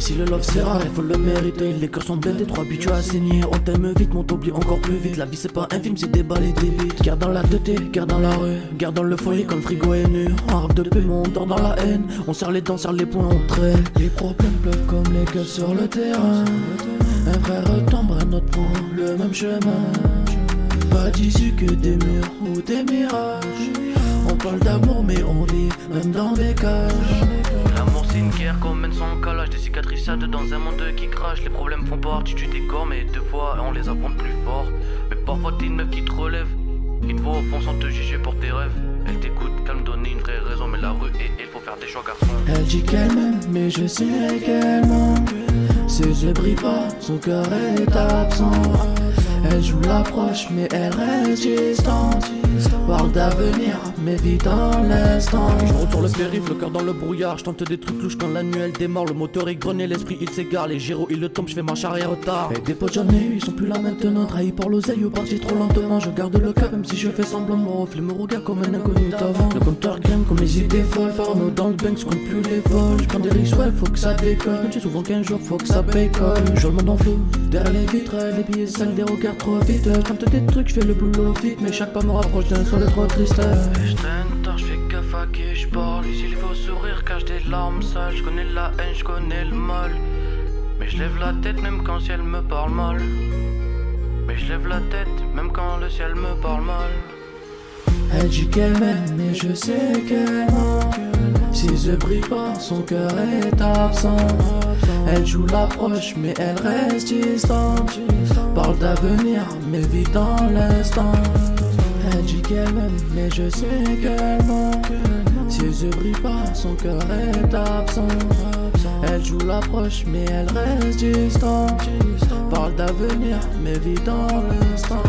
Ici le love c'est rare, il faut le mériter. Les cœurs sont blindés, 3 buts tu as saigné. On t'aime vite, mais on t'oublie encore plus vite. La vie c'est pas un film, c'est des balles et des beats. Guerre dans la tête, guerre dans la rue. Guerre dans le foyer quand le frigo est nu. On rêve de paix, mais on dort dans la haine. On serre les dents, serre les poings, on traîne. Les problèmes pleuvent comme les gueules sur le terrain. Un frère tombe, un autre prend le même chemin. Pas d'issue que des murs ou des mirages. On parle d'amour mais on vit même dans des cages. L'amour c'est une guerre qu'on mène sans calage. Des cicatrices à deux dans un monde qui crache. Les problèmes font partie du décor, mais deux fois on les affronte plus fort. Mais parfois t'es une meuf qui te relève. Il te voit au fond sans te juger pour tes rêves. Elle t'écoute, calme, donner une vraie raison. Mais la rue et il faut faire des choix garçon. Elle dit qu'elle m'aime mais je sais qu'elle manque. Ses yeux brillent pas, son cœur est absent. Elle joue l'approche mais elle reste distante. Parle d'avenir mais vit dans l'instant. Je retourne le périph', le cœur dans le brouillard. Je tente des trucs louches quand la nuit elle démarre. Le moteur est grogné, l'esprit il s'égare. Les gyros ils le tombent, je fais marche arrière retard. Et des potes j'en ai eu, ils sont plus là maintenant. Trahis par l'oseille ou parti trop lentement. Je garde le cap même si je fais semblant. Me reflet me regarde comme un inconnu d'avant. Le compteur grimpe comme les idées folles. Farno dans le bank, je compte plus les vols. Je prends des risques, ouais, faut que ça décolle. Je dis souvent qu'un jour faut que ça pécole. Je le monde en flou, derrière les vitres. Les billets sales, des regards trop vite. Tente des trucs, je fais le boulot vite. Mais chaque pas me rapproche d'un sol trop triste. Je traîne tard, je fais gaffe à qui je parle. S'il faut sourire, cache des larmes sales. Je connais la haine, je connais le mal. Mais je lève la tête même quand le ciel me parle mal. Mais je lève la tête même quand le ciel me parle mal. Elle dit qu'elle m'aime mais je sais qu'elle ment. Ses yeux brillent pas, son cœur est absent. Elle joue l'approche mais elle reste distante. Parle d'avenir mais vit dans l'instant. Elle dit qu'elle m'aime mais je sais qu'elle ment. Ses yeux brillent pas, son cœur est absent. Elle joue l'approche mais elle reste distante. Parle d'avenir mais vit dans l'instant.